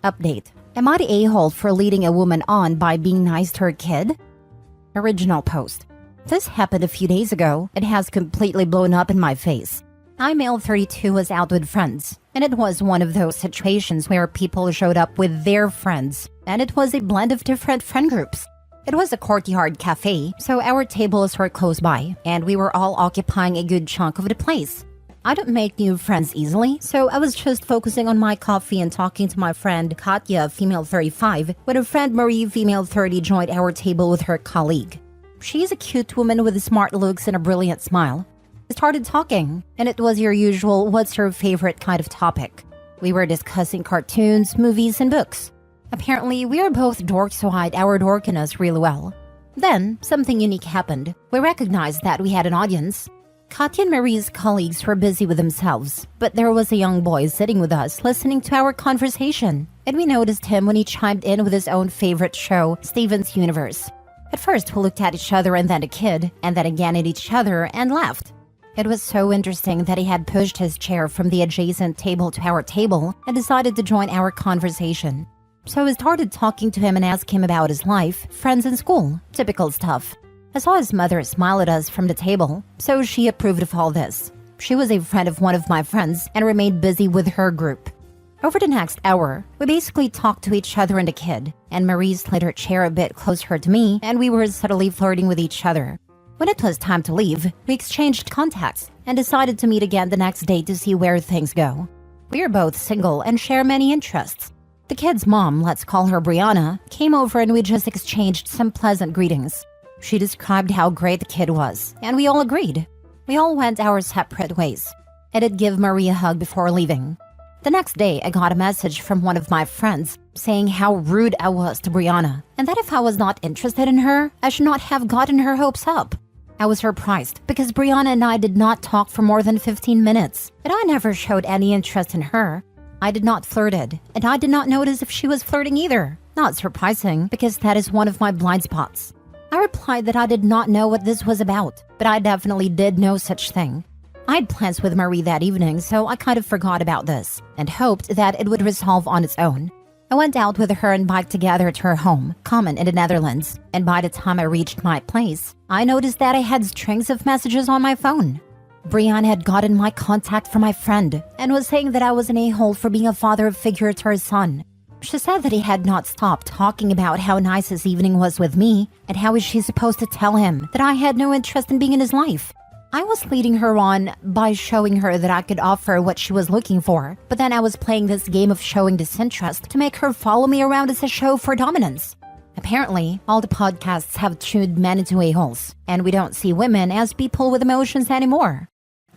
Update. Am I the a-hole for leading a woman on by being nice to her kid? Original post. This happened a few days ago. It has completely blown up in my face. I, male 32, was out with friends, and it was one of those situations where people showed up with their friends, and it was a blend of different friend groups. It was a courtyard cafe, so our tables were close by, and we were all occupying a good chunk of the place. I don't make new friends easily, so I was just focusing on my coffee and talking to my friend Katya, female 35, when a friend Marie, female 30, joined our table with her colleague. She's a cute woman with smart looks and a brilliant smile. We started talking, and it was your usual what's your favorite kind of topic. We were discussing cartoons, movies, and books. Apparently, we are both dorks who hide our dorkiness really well. Then, something unique happened. We recognized that we had an audience. Katya and Marie's colleagues were busy with themselves, but there was a young boy sitting with us listening to our conversation, and we noticed him when he chimed in with his own favorite show, Steven's Universe. At first, we looked at each other and then the kid, and then again at each other and laughed. It was so interesting that he had pushed his chair from the adjacent table to our table and decided to join our conversation. So we started talking to him and asked him about his life, friends, and school. Typical stuff. I saw his mother smile at us from the table, so she approved of all this. She was a friend of one of my friends and remained busy with her group. Over the next hour, we basically talked to each other and the kid, and Marie slid her chair a bit closer to me, and we were subtly flirting with each other. When it was time to leave, we exchanged contacts and decided to meet again the next day to see where things go. We are both single and share many interests. The kid's mom, let's call her Brianna, came over and we just exchanged some pleasant greetings. She described how great the kid was, and we all agreed. We all went our separate ways. I did give Marie a hug before leaving. The next day, I got a message from one of my friends saying how rude I was to Brianna, and that if I was not interested in her, I should not have gotten her hopes up. I was surprised because Brianna and I did not talk for more than 15 minutes, and I never showed any interest in her. I did not flirted, and I did not notice if she was flirting either. Not surprising, because that is one of my blind spots. I replied that I did not know what this was about, but I definitely did know such thing. I had plans with Marie that evening, so I kind of forgot about this, and hoped that it would resolve on its own. I went out with her and biked together to her home, Common in the Netherlands, and by the time I reached my place, I noticed that I had strings of messages on my phone. Brianna had gotten my contact from my friend and was saying that I was an a-hole for being a father figure to her son. She said that he had not stopped talking about how nice his evening was with me, and how is she supposed to tell him that I had no interest in being in his life. I was leading her on by showing her that I could offer what she was looking for, but then I was playing this game of showing disinterest to make her follow me around as a show for dominance. Apparently, all the podcasts have tuned men into a-holes, and we don't see women as people with emotions anymore.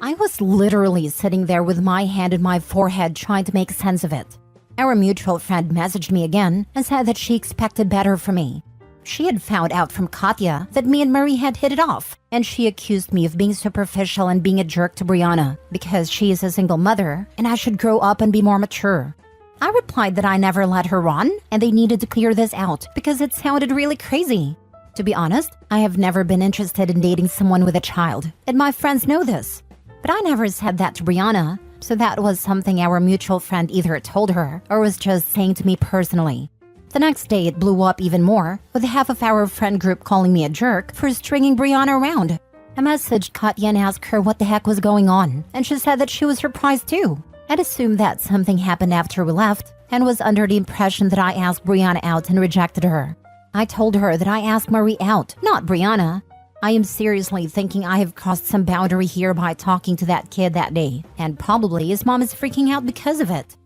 I was literally sitting there with my hand in my forehead trying to make sense of it. Our mutual friend messaged me again and said that she expected better from me. She had found out from Katya that me and Marie had hit it off, and she accused me of being superficial and being a jerk to Brianna because she is a single mother and I should grow up and be more mature. I replied that I never let her on and they needed to clear this out because it sounded really crazy. To be honest, I have never been interested in dating someone with a child, and my friends know this. But I never said that to Brianna, so that was something our mutual friend either told her or was just saying to me personally. The next day, it blew up even more, with half of our friend group calling me a jerk for stringing Brianna around. I messaged Katya and asked her what the heck was going on, and she said that she was surprised too. I'd assumed that something happened after we left, and was under the impression that I asked Brianna out and rejected her. I told her that I asked Marie out, not Brianna. I am seriously thinking I have crossed some boundary here by talking to that kid that day, and probably his mom is freaking out because of it.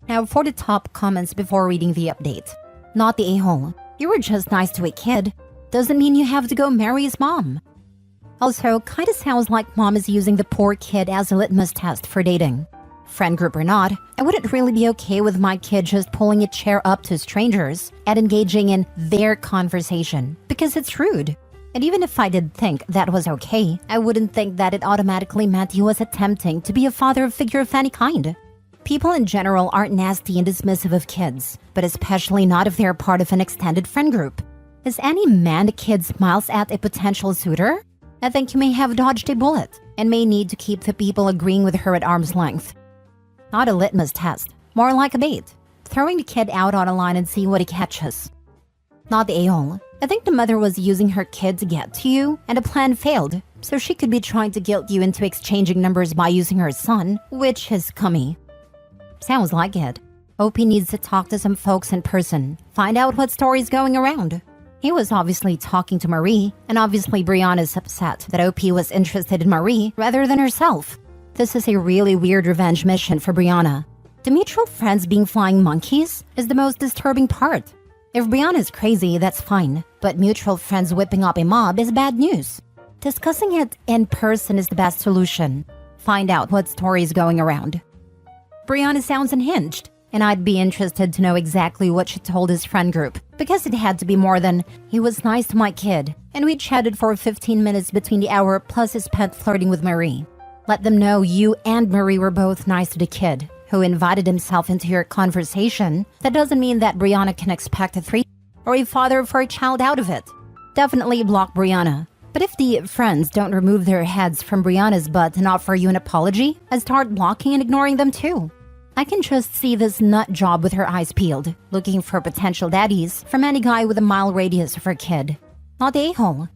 Now for the top comments before reading the update. Not the a-hole. You were just nice to a kid. Doesn't mean you have to go marry his mom. Also, kinda sounds like mom is using the poor kid as a litmus test for dating. Friend group or not, I wouldn't really be okay with my kid just pulling a chair up to strangers and engaging in their conversation, because it's rude. And even if I did think that was okay, I wouldn't think that it automatically meant he was attempting to be a father figure of any kind. People in general aren't nasty and dismissive of kids, but especially not if they're part of an extended friend group. Is any man a kid smiles at a potential suitor? I think you may have dodged a bullet, and may need to keep the people agreeing with her at arm's length. Not a litmus test, more like a bait. throwing the kid out on a line and see what he catches. Not the a-hole. I think the mother was using her kid to get to you, and the plan failed, so she could be trying to guilt you into exchanging numbers by using her son, which is cummy. Sounds like it. OP needs to talk to some folks in person, find out what story's going around. He was obviously talking to Marie, and obviously Brianna's upset that OP was interested in Marie rather than herself. This is a really weird revenge mission for Brianna. The mutual friends being flying monkeys is the most disturbing part. If Brianna's crazy, that's fine, but mutual friends whipping up a mob is bad news. Discussing it in person is the best solution. Find out what story is going around. Brianna sounds unhinged, and I'd be interested to know exactly what she told his friend group, because it had to be more than, "He was nice to my kid," and we chatted for 15 minutes between the hour plus he spent flirting with Marie. Let them know you and Marie were both nice to the kid, who invited himself into your conversation. That doesn't mean that Brianna can expect a threesome or a father for a child out of it. Definitely block Brianna. But if the friends don't remove their heads from Brianna's butt and offer you an apology, I start blocking and ignoring them too. I can just see this nut job with her eyes peeled, looking for potential daddies from any guy with a mile radius of her kid. Not the a-hole.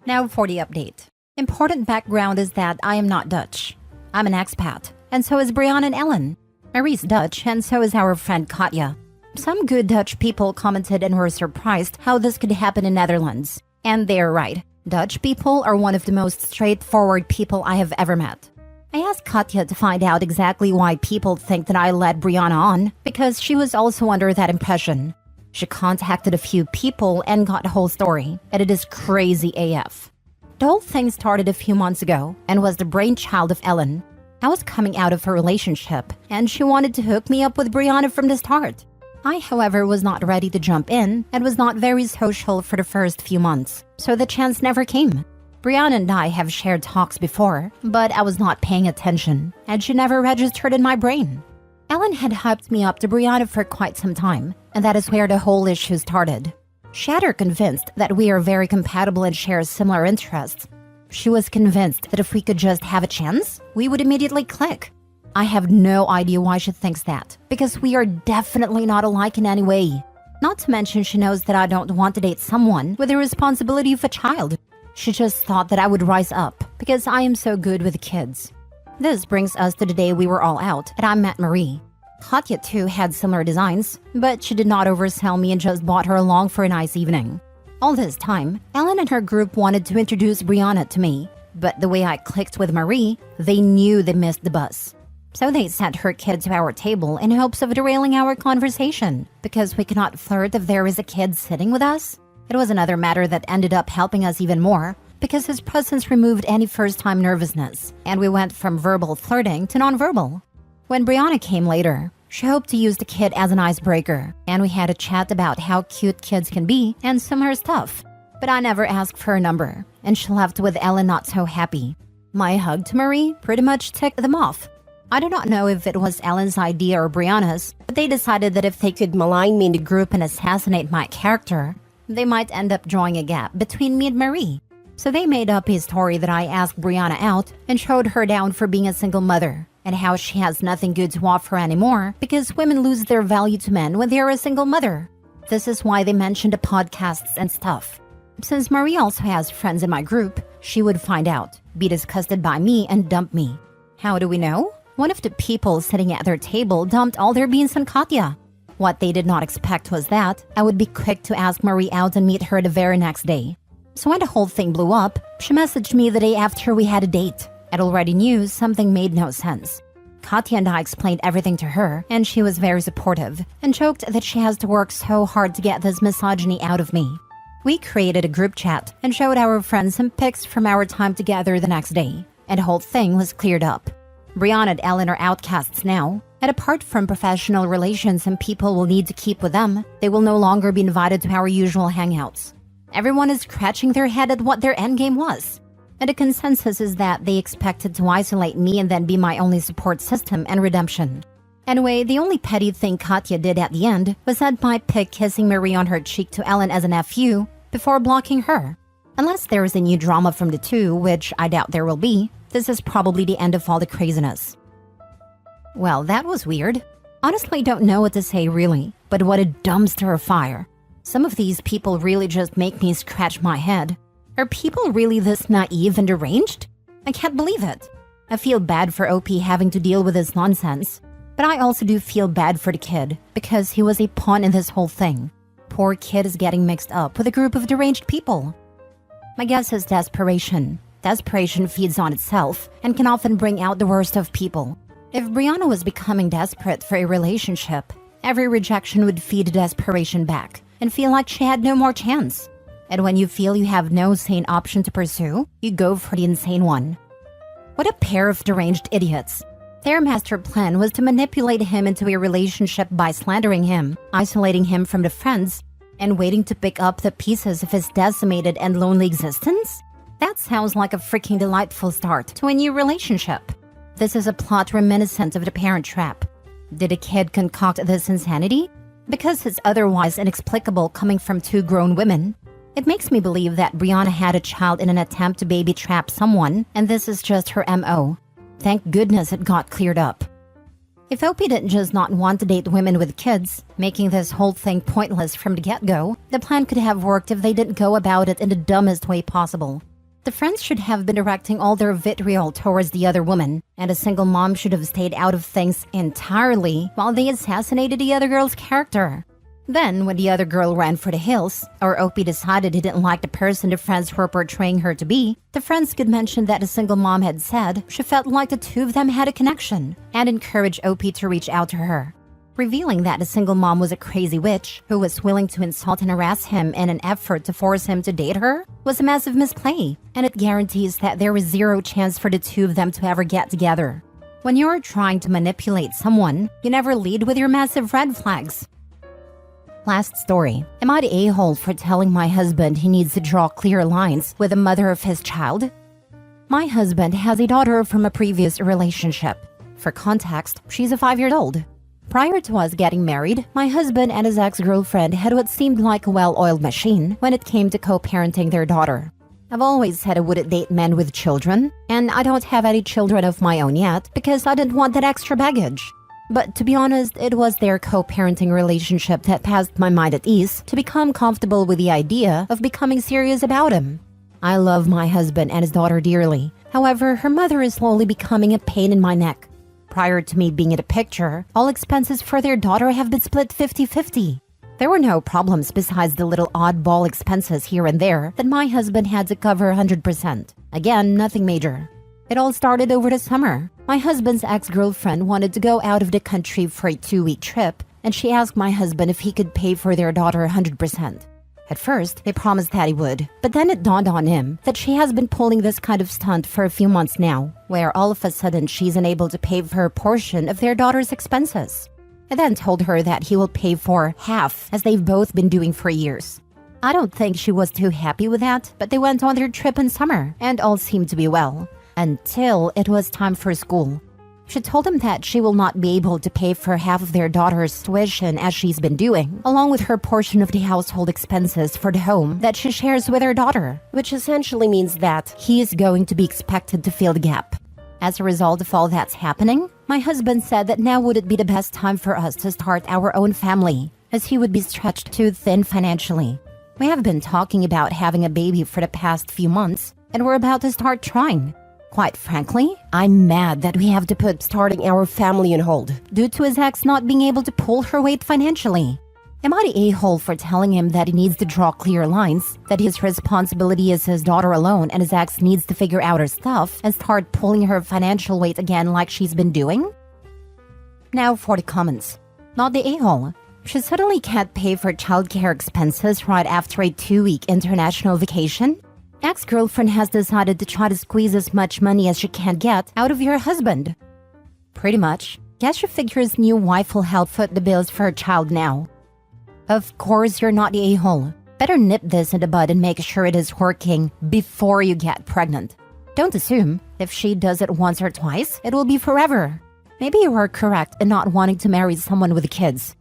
Now for the update. Important background is that I am not Dutch. I'm an expat, and so is Brianna and Ellen. Marie's Dutch, and so is our friend Katja. Some good Dutch people commented and were surprised how this could happen in Netherlands. And they're right. Dutch people are one of the most straightforward people I have ever met. I asked Katja to find out exactly why people think that I led Brianna on, because she was also under that impression. She contacted a few people and got the whole story, and it is crazy AF. The whole thing started a few months ago and was the brainchild of Ellen. I was coming out of her relationship, and she wanted to hook me up with Brianna from the start. I, however, was not ready to jump in and was not very social for the first few months, so the chance never came. Brianna and I have shared talks before, but I was not paying attention, and she never registered in my brain. Ellen had hyped me up to Brianna for quite some time, and that is where the whole issue started. She had her convinced that we are very compatible and share similar interests. She was convinced that if we could just have a chance, we would immediately click. I have no idea why she thinks that, because we are definitely not alike in any way. Not to mention she knows that I don't want to date someone with the responsibility of a child. She just thought that I would rise up, because I am so good with kids. This brings us to the day we were all out, and I met Marie. Katja too had similar designs, but she did not oversell me and just brought her along for a nice evening. All this time, Ellen and her group wanted to introduce Brianna to me, but the way I clicked with Marie, they knew they missed the bus. So they sent her kid to our table in hopes of derailing our conversation, because we cannot flirt if there is a kid sitting with us. It was another matter that ended up helping us even more, because his presence removed any first-time nervousness, and we went from verbal flirting to nonverbal. When Brianna came later, she hoped to use the kid as an icebreaker, and we had a chat about how cute kids can be and similar stuff. But I never asked for her number, and she left with Ellen not so happy. My hug to Marie pretty much ticked them off. I do not know if it was Ellen's idea or Brianna's, but they decided that if they could malign me in the group and assassinate my character, they might end up drawing a gap between me and Marie. So they made up a story that I asked Brianna out and showed her down for being a single mother, and how she has nothing good to offer anymore because women lose their value to men when they are a single mother. This is why they mentioned the podcasts and stuff. Since Marie also has friends in my group, she would find out, be disgusted by me, and dump me. How do we know? One of the people sitting at their table dumped all their beans on Katja. What they did not expect was that I would be quick to ask Marie out and meet her the very next day. So when the whole thing blew up, she messaged me the day after we had a date. I already knew something made no sense. Katja and I explained everything to her, and she was very supportive, and joked that she has to work so hard to get this misogyny out of me. We created a group chat and showed our friends some pics from our time together the next day, and the whole thing was cleared up. Brianna and Ellen are outcasts now, and apart from professional relations and people will need to keep with them, they will no longer be invited to our usual hangouts. Everyone is scratching their head at what their endgame was, and the consensus is that they expected to isolate me and then be my only support system and redemption. Anyway, the only petty thing Katja did at the end was send my pic kissing Marie on her cheek to Ellen as an FU before blocking her. Unless there is a new drama from the two, which I doubt there will be, this is probably the end of all the craziness. Well, that was weird. Honestly, don't know what to say really, but what a dumpster of fire. Some of these people really just make me scratch my head. Are people really this naive and deranged? I can't believe it. I feel bad for OP having to deal with this nonsense. But I also do feel bad for the kid, because he was a pawn in this whole thing. Poor kid is getting mixed up with a group of deranged people. My guess is desperation. Desperation feeds on itself and can often bring out the worst of people. If Brianna was becoming desperate for a relationship, every rejection would feed desperation back and feel like she had no more chance. And when you feel you have no sane option to pursue, you go for the insane one. What a pair of deranged idiots. Their master plan was to manipulate him into a relationship by slandering him, isolating him from the friends, and waiting to pick up the pieces of his decimated and lonely existence? That sounds like a freaking delightful start to a new relationship. This is a plot reminiscent of the Parent Trap. Did a kid concoct this insanity? Because it's otherwise inexplicable coming from two grown women. It makes me believe that Brianna had a child in an attempt to baby trap someone, and this is just her MO. Thank goodness it got cleared up. If Opie didn't just not want to date women with kids, making this whole thing pointless from the get-go, the plan could have worked if they didn't go about it in the dumbest way possible. The friends should have been directing all their vitriol towards the other woman, and a single mom should have stayed out of things entirely while they assassinated the other girl's character. Then, when the other girl ran for the hills, or Opie decided he didn't like the person the friends were portraying her to be, the friends could mention that the single mom had said she felt like the two of them had a connection, and encourage Opie to reach out to her. Revealing that the single mom was a crazy witch who was willing to insult and harass him in an effort to force him to date her was a massive misplay, and it guarantees that there is zero chance for the two of them to ever get together. When you're trying to manipulate someone, you never lead with your massive red flags. Last story. Am I the a-hole for telling my husband he needs to draw clear lines with the mother of his child? My husband has a daughter from a previous relationship. For context, she's 5-year-old. Prior to us getting married, my husband and his ex-girlfriend had what seemed like a well-oiled machine when it came to co-parenting their daughter. I've always said I wouldn't date men with children, and I don't have any children of my own yet because I didn't want that extra baggage. But to be honest, it was their co-parenting relationship that passed my mind at ease to become comfortable with the idea of becoming serious about him. I love my husband and his daughter dearly. However, her mother is slowly becoming a pain in my neck. Prior to me being in the picture, all expenses for their daughter have been split 50-50. There were no problems besides the little oddball expenses here and there that my husband had to cover 100%. Again, nothing major. It all started over the summer. My husband's ex-girlfriend wanted to go out of the country for a 2-week trip, and she asked my husband if he could pay for their daughter 100%. At first, he promised that he would, but then it dawned on him that she has been pulling this kind of stunt for a few months now, where all of a sudden she's unable to pay for her portion of their daughter's expenses. I then told her that he will pay for half, as they've both been doing for years. I don't think she was too happy with that, but they went on their trip in summer, and all seemed to be well, until it was time for school. She told him that she will not be able to pay for half of their daughter's tuition as she's been doing, along with her portion of the household expenses for the home that she shares with her daughter, which essentially means that he is going to be expected to fill the gap. As a result of all that's happening, my husband said that now wouldn't be the best time for us to start our own family, as he would be stretched too thin financially. We have been talking about having a baby for the past few months, and we're about to start trying. Quite frankly, I'm mad that we have to put starting our family on hold due to his ex not being able to pull her weight financially. Am I the a-hole for telling him that he needs to draw clear lines, that his responsibility is his daughter alone and his ex needs to figure out her stuff and start pulling her financial weight again like she's been doing? Now for the comments. Not the a-hole. She suddenly can't pay for childcare expenses right after a 2-week international vacation? Ex-girlfriend has decided to try to squeeze as much money as she can get out of your husband. Pretty much. Guess she figures new wife will help foot the bills for her child now. Of course you're not the a-hole. Better nip this in the bud and make sure it is working before you get pregnant. Don't assume. If she does it once or twice, it will be forever. Maybe you are correct in not wanting to marry someone with kids.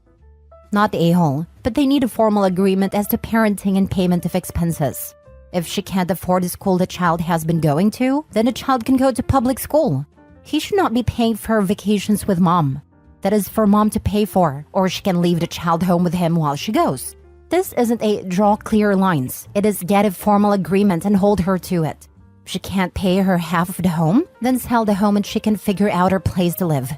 Not the a-hole, but they need a formal agreement as to parenting and payment of expenses. If she can't afford the school the child has been going to, then the child can go to public school. He should not be paying for her vacations with mom. that is for mom to pay for, or she can leave the child home with him while she goes. This isn't a draw clear lines. It is get a formal agreement and hold her to it. If she can't pay her half of the home, then sell the home and she can figure out her place to live.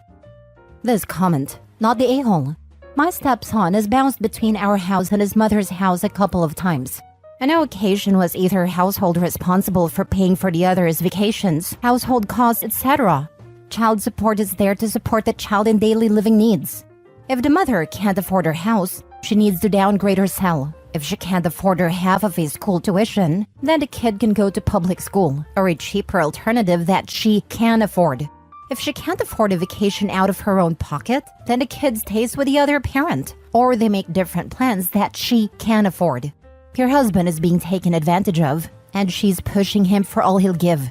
This comment, not the a-hole. My stepson has bounced between our house and his mother's house a couple of times. On no occasion was either household responsible for paying for the other's vacations, household costs, etc. Child support is there to support the child in daily living needs. If the mother can't afford her house, she needs to downgrade or sell. If she can't afford her half of a school tuition, then the kid can go to public school or a cheaper alternative that she can afford. If she can't afford a vacation out of her own pocket, then the kid stays with the other parent, or they make different plans that she can afford. Your husband is being taken advantage of, and she's pushing him for all he'll give.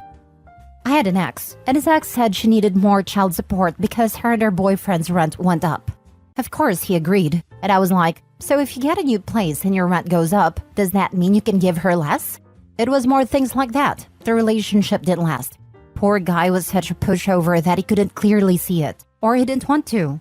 I had an ex, and his ex said she needed more child support because her and her boyfriend's rent went up. Of course, he agreed, and I was like, so if you get a new place and your rent goes up, does that mean you can give her less? It was more things like that. The relationship didn't last. Poor guy was such a pushover that he couldn't clearly see it, or he didn't want to.